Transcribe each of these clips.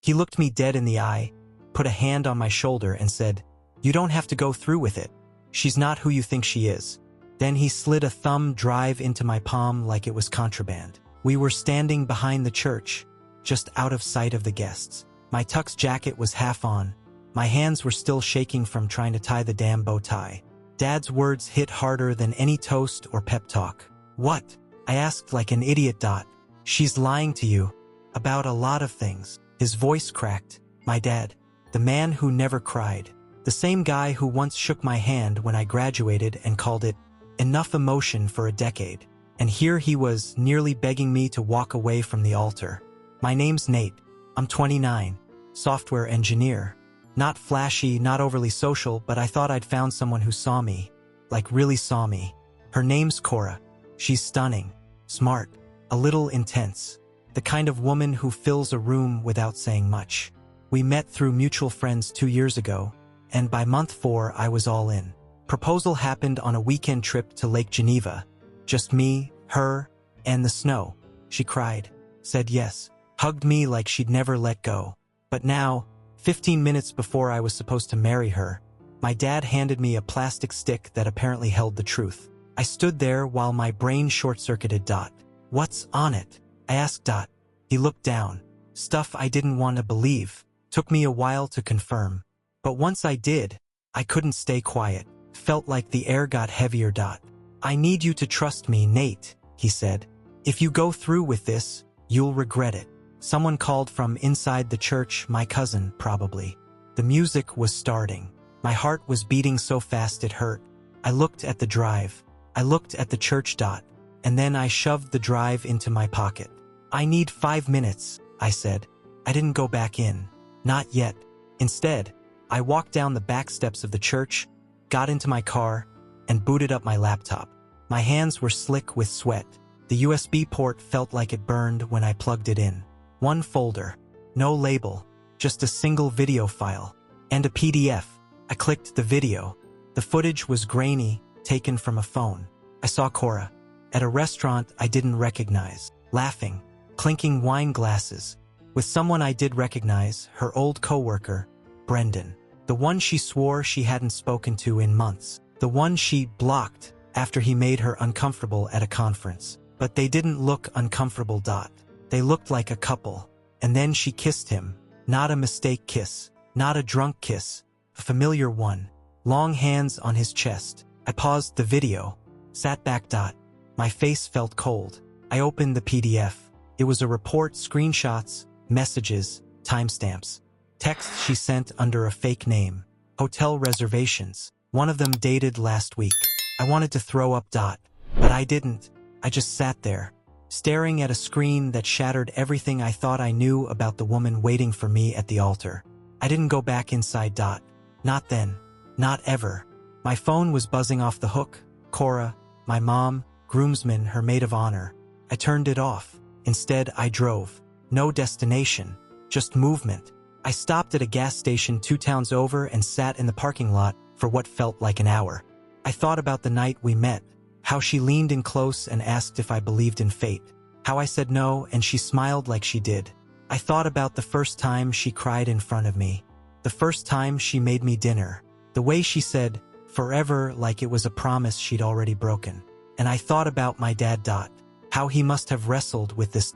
He looked me dead in the eye, put a hand on my shoulder and said, "You don't have to go through with it. She's not who you think she is." Then he slid a thumb drive into my palm like it was contraband. We were standing behind the church, just out of sight of the guests. My tux jacket was half on. My hands were still shaking from trying to tie the damn bow tie. Dad's words hit harder than any toast or pep talk. "What?" I asked like an idiot. "She's lying to you. About a lot of things." His voice cracked. My dad. The man who never cried. The same guy who once shook my hand when I graduated and called it enough emotion for a decade. And here he was, nearly begging me to walk away from the altar. "My name's Nate. I'm 29. Software engineer. Not flashy, not overly social, but I thought I'd found someone who saw me. Like really saw me. Her name's Cora. She's stunning. Smart. A little intense. The kind of woman who fills a room without saying much. We met through mutual friends 2 years ago, and by month 4 I was all in. Proposal happened on a weekend trip to Lake Geneva. Just me, her, and the snow. She cried, said yes, hugged me like she'd never let go. But now, 15 minutes before I was supposed to marry her, my dad handed me a plastic stick that apparently held the truth. I stood there while my brain short-circuited. "What's on it?" I asked. He looked down. Stuff I didn't want to believe. Took me a while to confirm. But once I did, I couldn't stay quiet. Felt like the air got heavier. "I need you to trust me, Nate," he said. "If you go through with this, you'll regret it." Someone called from inside the church, my cousin, probably. The music was starting. My heart was beating so fast it hurt. I looked at the drive. I looked at the church. And then I shoved the drive into my pocket. "I need 5 minutes," I said. I didn't go back in. Not yet. Instead, I walked down the back steps of the church, got into my car, and booted up my laptop. My hands were slick with sweat. The USB port felt like it burned when I plugged it in. One folder. No label. Just a single video file. And a PDF. I clicked the video. The footage was grainy, taken from a phone. I saw Cora. At a restaurant I didn't recognize. Laughing. Clinking wine glasses. With someone I did recognize, her old coworker, Brendan. The one she swore she hadn't spoken to in months. The one she blocked after he made her uncomfortable at a conference. But they didn't look uncomfortable. They looked like a couple. And then she kissed him. Not a mistake kiss. Not a drunk kiss. A familiar one. Long hands on his chest. I paused the video. Sat back. My face felt cold. I opened the PDF. It was a report, screenshots, messages, timestamps. Texts she sent under a fake name. Hotel reservations. One of them dated last week. I wanted to throw up. But I didn't. I just sat there, staring at a screen that shattered everything I thought I knew about the woman waiting for me at the altar. I didn't go back inside. Not then. Not ever. My phone was buzzing off the hook. Cora, my mom, groomsman, her maid of honor. I turned it off. Instead, I drove. No destination, just movement. I stopped at a gas station 2 towns over and sat in the parking lot for what felt like an hour. I thought about the night we met, how she leaned in close and asked if I believed in fate, how I said no and she smiled like she did. I thought about the first time she cried in front of me, the first time she made me dinner, the way she said, "forever," like it was a promise she'd already broken. And I thought about my dad. How he must have wrestled with this.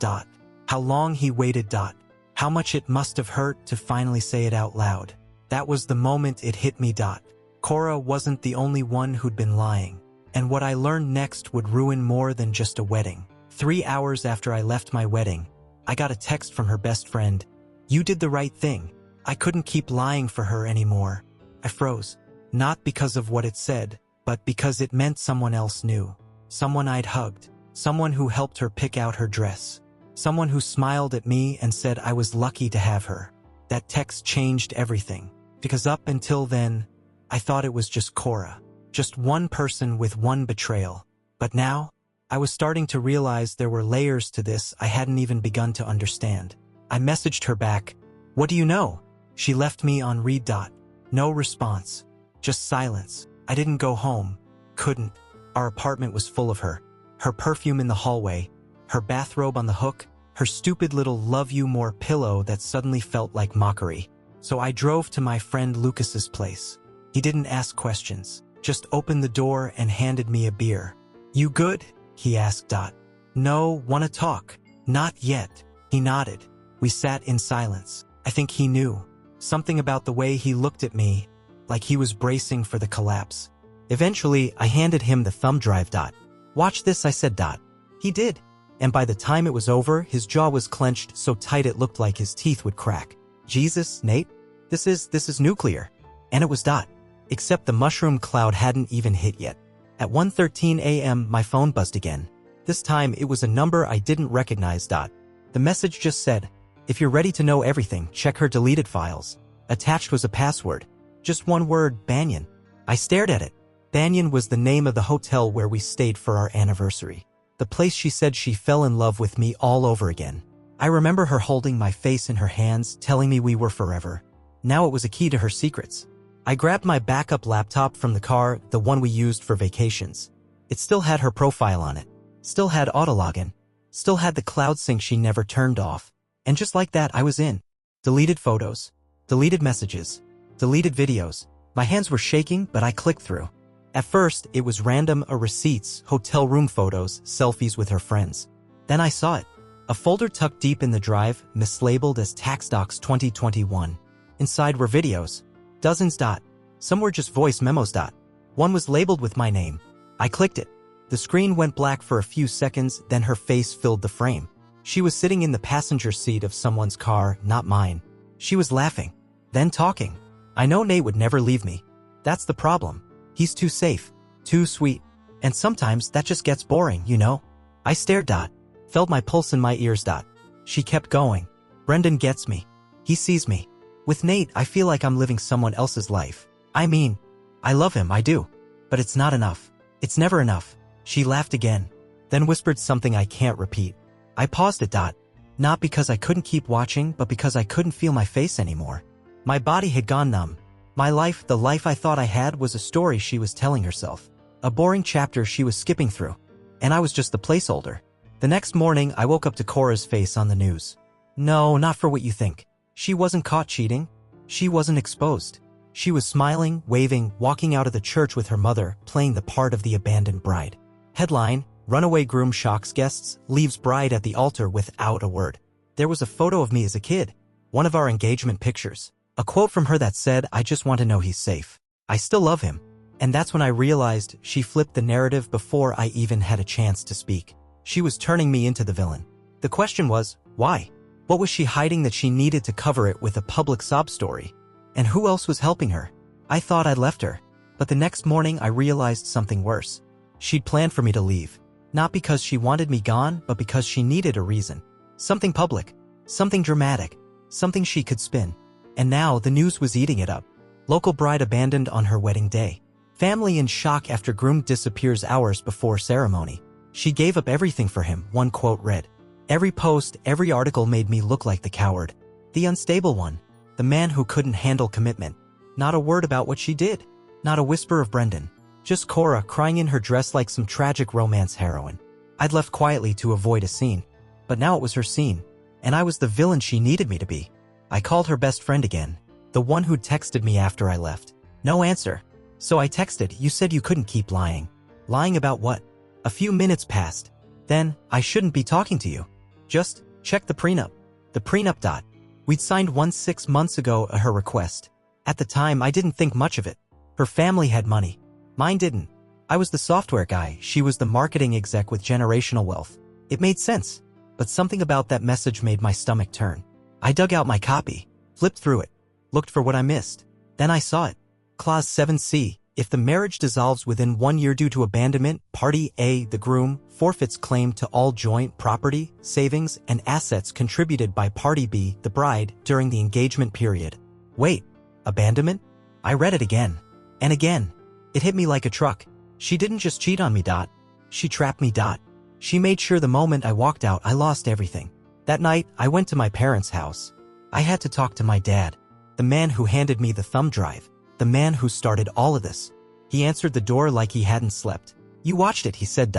How long he waited. How much it must have hurt to finally say it out loud. That was the moment it hit me. Cora wasn't the only one who'd been lying. And what I learned next would ruin more than just a wedding. 3 hours after I left my wedding, I got a text from her best friend. "You did the right thing. I couldn't keep lying for her anymore." I froze. Not because of what it said, but because it meant someone else knew. Someone I'd hugged. Someone who helped her pick out her dress. Someone who smiled at me and said I was lucky to have her. That text changed everything. Because up until then, I thought it was just Cora. Just one person with one betrayal. But now, I was starting to realize there were layers to this I hadn't even begun to understand. I messaged her back, "What do you know?" She left me on read. No response. Just silence. I didn't go home. Couldn't. Our apartment was full of her. Her perfume in the hallway. Her bathrobe on the hook. her stupid little love you more pillow that suddenly felt like mockery. So I drove to my friend Lucas's place. He didn't ask questions, just opened the door and handed me a beer. "You good?" he asked. "No, wanna talk?" "Not yet." He nodded. We sat in silence. I think he knew. Something about the way he looked at me, like he was bracing for the collapse. Eventually, I handed him the thumb drive. "Watch this," I said. He did. And by the time it was over, his jaw was clenched so tight it looked like his teeth would crack. "Jesus, Nate, this is nuclear." And it was. Except the mushroom cloud hadn't even hit yet. At 1:13 a.m., my phone buzzed again. This time, it was a number I didn't recognize. The message just said, "If you're ready to know everything, check her deleted files." Attached was a password. Just one word, Banyan. I stared at it. Banyan was the name of the hotel where we stayed for our anniversary. The place she said she fell in love with me all over again. I remember her holding my face in her hands, telling me we were forever. Now it was a key to her secrets. I grabbed my backup laptop from the car, the one we used for vacations. It still had her profile on it. Still had autologin. Still had the cloud sync she never turned off. And just like that, I was in. Deleted photos. Deleted messages. Deleted videos. My hands were shaking, but I clicked through. At first, it was random receipts, hotel room photos, selfies with her friends. Then I saw it. A folder tucked deep in the drive, mislabeled as Tax Docs 2021. Inside were videos. Dozens. Some were just voice memos. One was labeled with my name. I clicked it. The screen went black for a few seconds, then her face filled the frame. She was sitting in the passenger seat of someone's car, not mine. She was laughing. Then talking. "I know Nate would never leave me. That's the problem. He's too safe. Too sweet. And sometimes that just gets boring, you know?" I stared. Felt my pulse in my ears. She kept going. "Brendan gets me. He sees me. With Nate, I feel like I'm living someone else's life. I mean, I love him, I do. But it's not enough. It's never enough." She laughed again, then whispered something I can't repeat. I paused it. Not because I couldn't keep watching, but because I couldn't feel my face anymore. My body had gone numb. My life, the life I thought I had, was a story she was telling herself. A boring chapter she was skipping through. And I was just the placeholder. The next morning, I woke up to Cora's face on the news. No, not for what you think. She wasn't caught cheating. She wasn't exposed. She was smiling, waving, walking out of the church with her mother, playing the part of the abandoned bride. Headline: Runaway groom shocks guests, leaves bride at the altar without a word. There was a photo of me as a kid. One of our engagement pictures. A quote from her that said, "I just want to know he's safe. I still love him." And that's when I realized she flipped the narrative before I even had a chance to speak. She was turning me into the villain. The question was, why? What was she hiding that she needed to cover it with a public sob story? And who else was helping her? I thought I'd left her. But the next morning I realized something worse. She'd planned for me to leave. Not because she wanted me gone, but because she needed a reason. Something public. Something dramatic. Something she could spin. And now the news was eating it up. Local bride abandoned on her wedding day. Family in shock after groom disappears hours before ceremony. She gave up everything for him, one quote read. Every post, every article made me look like the coward. The unstable one. The man who couldn't handle commitment. Not a word about what she did. Not a whisper of Brendan. Just Cora crying in her dress like some tragic romance heroine. I'd left quietly to avoid a scene. But now it was her scene. And I was the villain she needed me to be. I called her best friend again. The one who'd texted me after I left. No answer. So I texted, "You said you couldn't keep lying." Lying about what? A few minutes passed. Then, "I shouldn't be talking to you. Just check the prenup." The prenup. We'd signed one 6 months ago at her request. At the time, I didn't think much of it. Her family had money. Mine didn't. I was the software guy, she was the marketing exec with generational wealth. It made sense. But something about that message made my stomach turn. I dug out my copy, flipped through it, looked for what I missed. Then I saw it. Clause 7C. If the marriage dissolves within 1 year due to abandonment, Party A, the groom, forfeits claim to all joint property, savings, and assets contributed by Party B, the bride, during the engagement period. Wait, abandonment? I read it again. And again. It hit me like a truck. She didn't just cheat on me. She trapped me. She made sure the moment I walked out, I lost everything. That night, I went to my parents' house. I had to talk to my dad. The man who handed me the thumb drive. The man who started all of this. He answered the door like he hadn't slept. "You watched it," he said.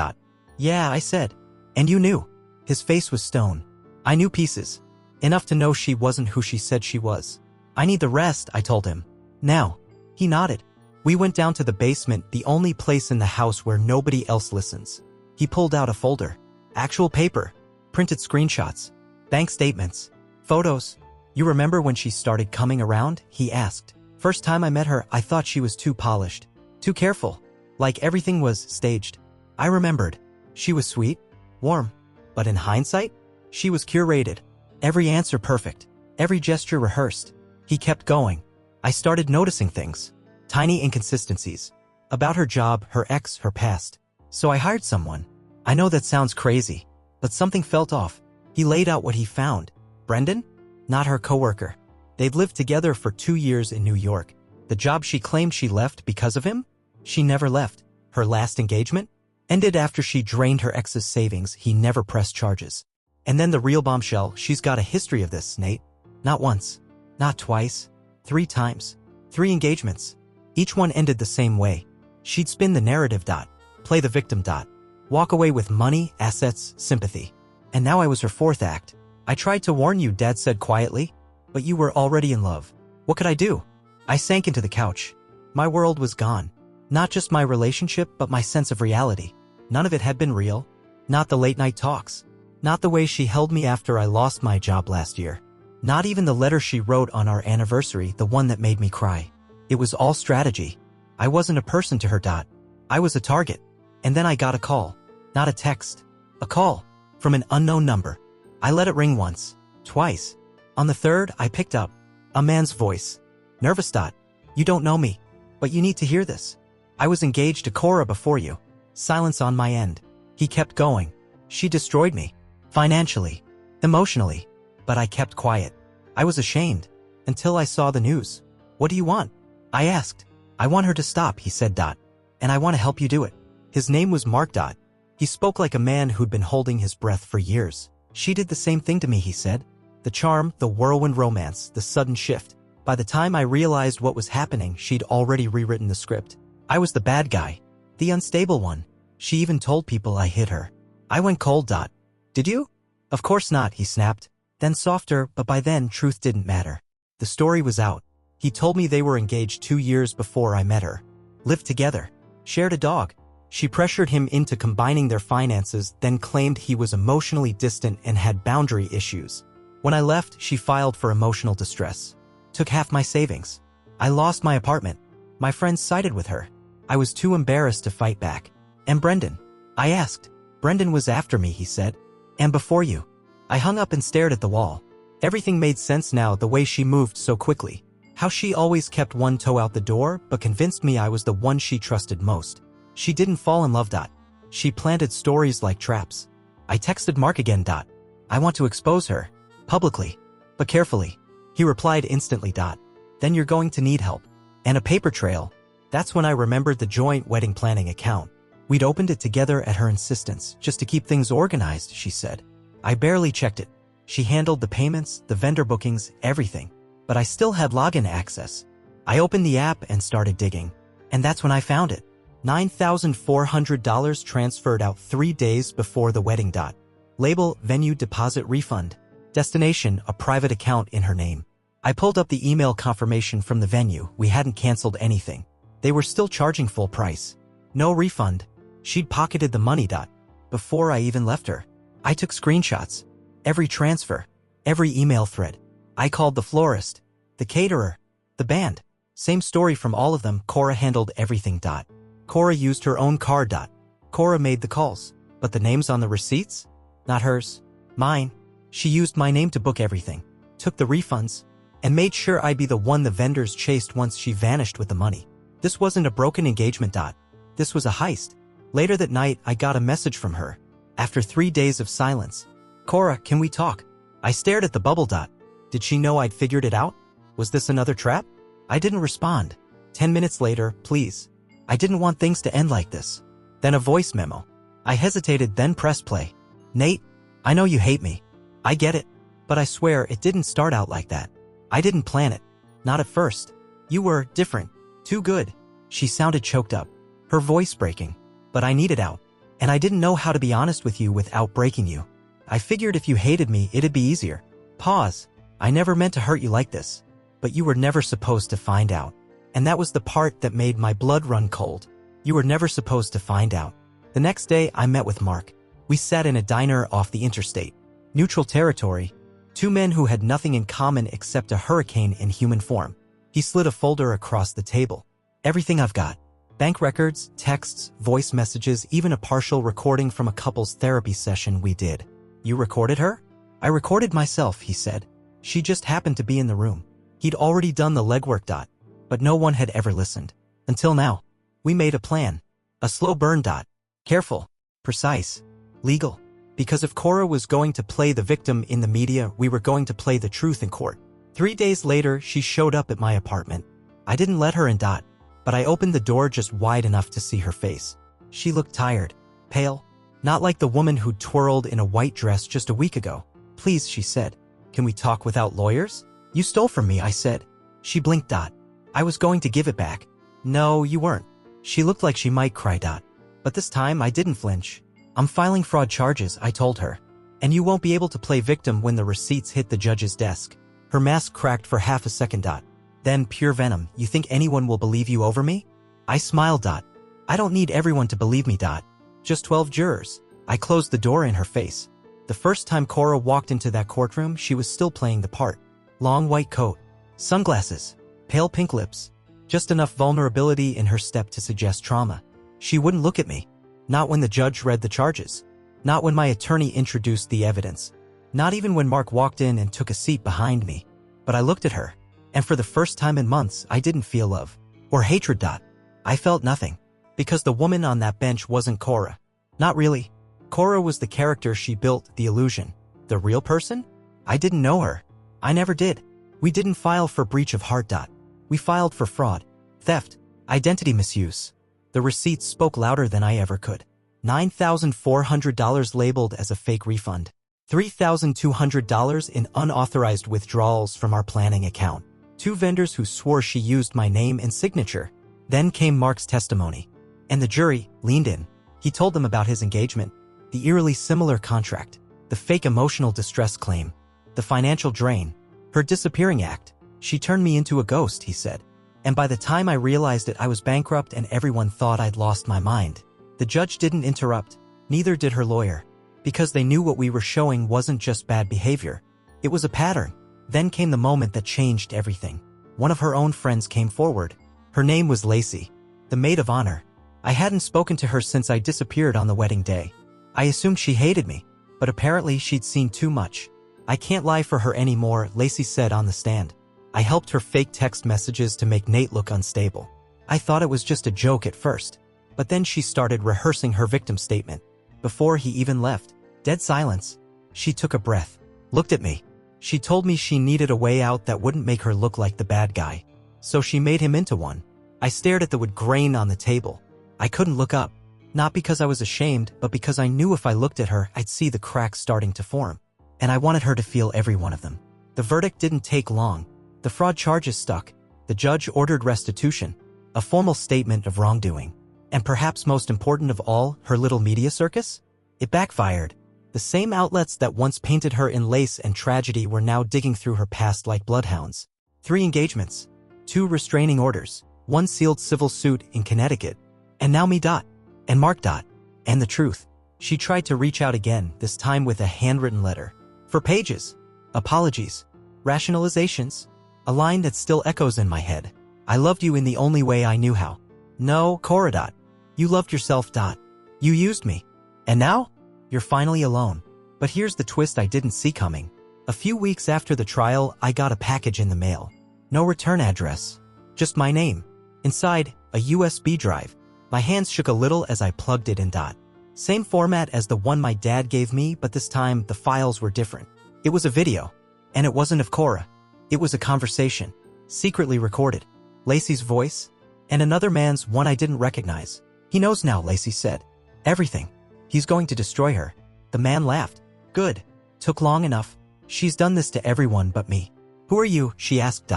Yeah, I said. "And you knew." His face was stone. I knew pieces. Enough to know she wasn't who she said she was. I need the rest, I told him. Now. He nodded. We went down to the basement, the only place in the house where nobody else listens. He pulled out a folder. Actual paper. Printed screenshots. Bank statements. Photos. You remember when she started coming around? He asked. First time I met her, I thought she was too polished. Too careful. Like everything was staged. I remembered. She was sweet. Warm. But in hindsight, she was curated. Every answer perfect. Every gesture rehearsed. He kept going. I started noticing things. Tiny inconsistencies. About her job, her ex, her past. So I hired someone. I know that sounds crazy, but something felt off. He laid out what he found. Brendan? Not her coworker. They'd lived together for 2 years in New York. The job she claimed she left because of him? She never left. Her last engagement? Ended after she drained her ex's savings. He never pressed charges. And then the real bombshell, she's got a history of this, Nate. Not once. Not twice. 3 times. 3 engagements. Each one ended the same way. She'd spin the narrative. Play the victim. Walk away with money, assets, sympathy. And now I was her 4th act. I tried to warn you, Dad said quietly. But you were already in love. What could I do? I sank into the couch. My world was gone. Not just my relationship, but my sense of reality. None of it had been real. Not the late-night talks. Not the way she held me after I lost my job last year. Not even the letter she wrote on our anniversary, the one that made me cry. It was all strategy. I wasn't a person to her. I was a target. And then I got a call. Not a text. A call. From an unknown number. I let it ring once. Twice. On the 3rd, I picked up. A man's voice. Nervous. You don't know me. But you need to hear this. I was engaged to Cora before you. Silence on my end. He kept going. She destroyed me. Financially. Emotionally. But I kept quiet. I was ashamed. Until I saw the news. What do you want? I asked. I want her to stop, he said. And I want to help you do it. His name was Mark. He spoke like a man who'd been holding his breath for years. She did the same thing to me, he said. The charm, the whirlwind romance, the sudden shift. By the time I realized what was happening, she'd already rewritten the script. I was the bad guy. The unstable one. She even told people I hit her. I went cold. Did you? Of course not, he snapped. Then softer, but by then truth didn't matter. The story was out. He told me they were engaged 2 years before I met her. Lived together. Shared a dog. She pressured him into combining their finances, then claimed he was emotionally distant and had boundary issues. When I left, she filed for emotional distress. Took half my savings. I lost my apartment. My friends sided with her. I was too embarrassed to fight back. And Brendan? I asked. Brendan was after me, he said. And before you. I hung up and stared at the wall. Everything made sense now, the way she moved so quickly. How she always kept one toe out the door, but convinced me I was the one she trusted most. She didn't fall in love. She planted stories like traps. I texted Mark again. I want to expose her. Publicly. But carefully. He replied instantly. Then you're going to need help. And a paper trail. That's when I remembered the joint wedding planning account. We'd opened it together at her insistence, just to keep things organized, she said. I barely checked it. She handled the payments, the vendor bookings, everything. But I still had login access. I opened the app and started digging. And that's when I found it. $9,400 transferred out 3 days before the wedding. Label, venue, deposit, refund. Destination, a private account in her name. I pulled up the email confirmation from the venue. We hadn't canceled anything. They were still charging full price. No refund. She'd pocketed the money. Before I even left her. I took screenshots. Every transfer. Every email thread. I called the florist. The caterer. The band. Same story from all of them. Cora handled everything. Cora used her own card. Cora made the calls. But the names on the receipts? Not hers. Mine. She used my name to book everything. Took the refunds. And made sure I'd be the one the vendors chased once she vanished with the money. This wasn't a broken engagement. This was a heist. Later that night, I got a message from her. After 3 days of silence. Cora, can we talk? I stared at the bubble. Did she know I'd figured it out? Was this another trap? I didn't respond. 10 minutes later, please. I didn't want things to end like this. Then a voice memo. I hesitated, then pressed play. Nate, I know you hate me. I get it. But I swear it didn't start out like that. I didn't plan it. Not at first. You were different. Too good. She sounded choked up. Her voice breaking. But I needed out. And I didn't know how to be honest with you without breaking you. I figured if you hated me, it'd be easier. Pause. I never meant to hurt you like this. But you were never supposed to find out. And that was the part that made my blood run cold. You were never supposed to find out. The next day, I met with Mark. We sat in a diner off the interstate. Neutral territory. Two men who had nothing in common except a hurricane in human form. He slid a folder across the table. Everything I've got. Bank records, texts, voice messages, even a partial recording from a couple's therapy session we did. You recorded her? I recorded myself, he said. She just happened to be in the room. He'd already done the legwork. But no one had ever listened. Until now. We made a plan. A slow burn. Careful. Precise. Legal. Because if Cora was going to play the victim in the media, we were going to play the truth in court. 3 days later, she showed up at my apartment. I didn't let her in. But I opened the door just wide enough to see her face. She looked tired. Pale. Not like the woman who'd twirled in a white dress just a week ago. Please, she said. Can we talk without lawyers? You stole from me, I said. She blinked. I was going to give it back. No, you weren't. She looked like she might cry. But this time I didn't flinch. I'm filing fraud charges, I told her. And you won't be able to play victim when the receipts hit the judge's desk. Her mask cracked for half a second. Then, pure venom, you think anyone will believe you over me? I smiled. I don't need everyone to believe me. Just 12 jurors. I closed the door in her face. The first time Cora walked into that courtroom, she was still playing the part. Long white coat. Sunglasses. Pale pink lips. Just enough vulnerability in her step to suggest trauma. She wouldn't look at me. Not when the judge read the charges. Not when my attorney introduced the evidence. Not even when Mark walked in and took a seat behind me. But I looked at her. And for the first time in months, I didn't feel love. Or hatred. I felt nothing. Because the woman on that bench wasn't Cora. Not really. Cora was the character she built, the illusion. The real person? I didn't know her. I never did. We didn't file for breach of heart. We filed for fraud, theft, identity misuse. The receipts spoke louder than I ever could. $9,400 labeled as a fake refund. $3,200 in unauthorized withdrawals from our planning account. 2 vendors who swore she used my name and signature. Then came Mark's testimony. And the jury leaned in. He told them about his engagement, the eerily similar contract, the fake emotional distress claim, the financial drain, her disappearing act. She turned me into a ghost, he said. And by the time I realized it, I was bankrupt and everyone thought I'd lost my mind. The judge didn't interrupt, neither did her lawyer, because they knew what we were showing wasn't just bad behavior. It was a pattern. Then came the moment that changed everything. One of her own friends came forward. Her name was Lacey, the maid of honor. I hadn't spoken to her since I disappeared on the wedding day. I assumed she hated me, but apparently she'd seen too much. I can't lie for her anymore, Lacey said on the stand. I helped her fake text messages to make Nate look unstable. I thought it was just a joke at first, but then she started rehearsing her victim statement. Before he even left, dead silence. She took a breath, looked at me. She told me she needed a way out that wouldn't make her look like the bad guy. So she made him into one. I stared at the wood grain on the table. I couldn't look up. Not because I was ashamed, but because I knew if I looked at her, I'd see the cracks starting to form. And I wanted her to feel every one of them. The verdict didn't take long. The fraud charges stuck. The judge ordered restitution, a formal statement of wrongdoing. And perhaps most important of all, her little media circus? It backfired. The same outlets that once painted her in lace and tragedy were now digging through her past like bloodhounds. 3 engagements, 2 restraining orders, 1 sealed civil suit in Connecticut. And now me. And Mark. And the truth. She tried to reach out again, this time with a handwritten letter. For pages. Apologies. Rationalizations. A line that still echoes in my head. I loved you in the only way I knew how. No, Cora. You loved yourself. You used me. And now? You're finally alone. But here's the twist I didn't see coming. A few weeks after the trial, I got a package in the mail. No return address. Just my name. Inside, a USB drive. My hands shook a little as I plugged it in. Same format as the one my dad gave me, but this time the files were different. It was a video. And it wasn't of Cora. It was a conversation. Secretly recorded. Lacey's voice. And another man's, one I didn't recognize. He knows now, Lacey said. Everything. He's going to destroy her. The man laughed. Good. Took long enough. She's done this to everyone but me. Who are you? She asked.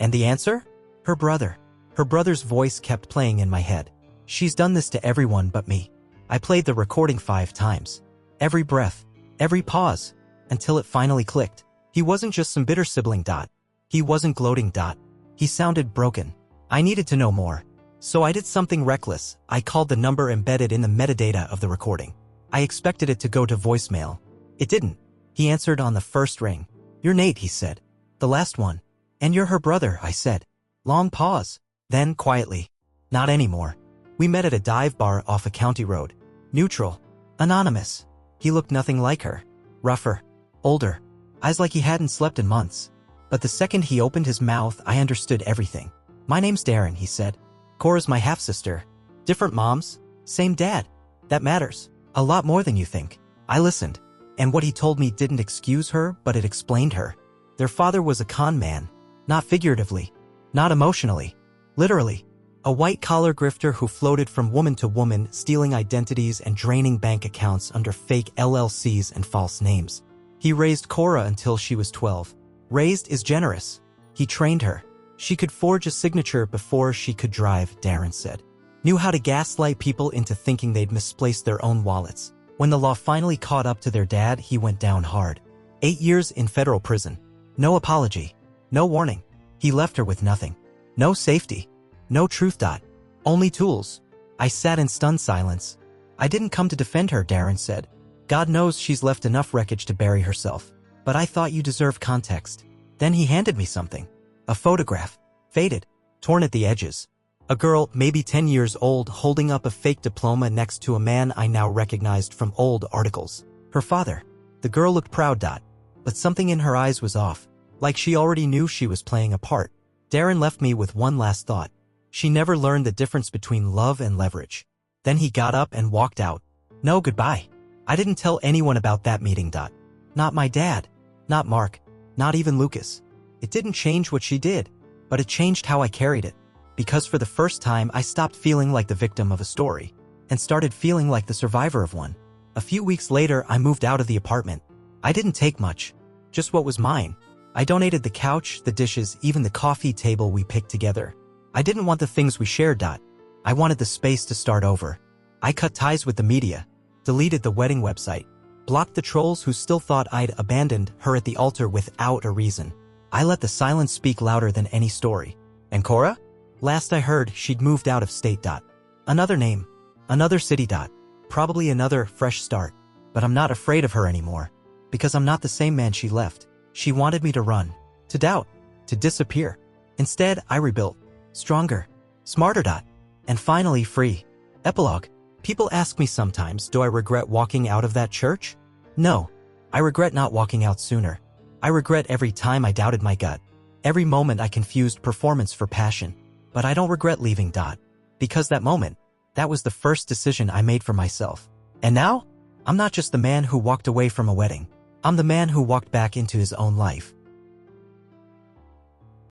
And the answer? Her brother. Her brother's voice kept playing in my head. She's done this to everyone but me. I played the recording 5 times. Every breath, Every pause. Until it finally clicked. He wasn't just some bitter sibling. He wasn't gloating. He sounded broken. I needed to know more. So I did something reckless. I called the number embedded in the metadata of the recording. I expected it to go to voicemail. It didn't. He answered on the first ring. "You're Nate," he said. "The last one." "And you're her brother," I said. Long pause. Then, quietly. "Not anymore." We met at a dive bar off a county road. Neutral. Anonymous. He looked nothing like her. Rougher. Older. Eyes like he hadn't slept in months. But the second he opened his mouth, I understood everything. "My name's Darren," he said. "Cora's my half-sister. Different moms, same dad. That matters. A lot more than you think." I listened. And what he told me didn't excuse her, but it explained her. Their father was a con man. Not figuratively. Not emotionally. Literally. A white-collar grifter who floated from woman to woman, stealing identities and draining bank accounts under fake LLCs and false names. He raised Cora until she was 12. Raised is generous. He trained her. She could forge a signature before she could drive, Darren said. Knew how to gaslight people into thinking they'd misplaced their own wallets. When the law finally caught up to their dad, he went down hard. 8 years in federal prison. No apology. No warning. He left her with nothing. No safety. No truth. Only tools. I sat in stunned silence. "I didn't come to defend her," Darren said. "God knows she's left enough wreckage to bury herself. But I thought you deserved context." Then he handed me something. A photograph. Faded. Torn at the edges. A girl, maybe 10 years old, holding up a fake diploma next to a man I now recognized from old articles. Her father. The girl looked proud. But something in her eyes was off. Like she already knew she was playing a part. Darren left me with one last thought. She never learned the difference between love and leverage. Then he got up and walked out. No goodbye. I didn't tell anyone about that meeting. Not my dad. Not Mark. Not even Lucas. It didn't change what she did. But it changed how I carried it. Because for the first time I stopped feeling like the victim of a story. And started feeling like the survivor of one. A few weeks later I moved out of the apartment. I didn't take much. Just what was mine. I donated the couch, the dishes, even the coffee table we picked together. I didn't want the things we shared. I wanted the space to start over. I cut ties with the media. Deleted the wedding website. Blocked the trolls who still thought I'd abandoned her at the altar without a reason. I let the silence speak louder than any story. And Cora? Last I heard, she'd moved out of state. Another name. Another city. Probably another fresh start. But I'm not afraid of her anymore. Because I'm not the same man she left. She wanted me to run. To doubt. To disappear. Instead, I rebuilt. Stronger. Smarter. And finally free. Epilogue. People ask me sometimes, do I regret walking out of that church? No. I regret not walking out sooner. I regret every time I doubted my gut. Every moment I confused performance for passion. But I don't regret leaving. Because that moment, that was the first decision I made for myself. And now, I'm not just the man who walked away from a wedding. I'm the man who walked back into his own life.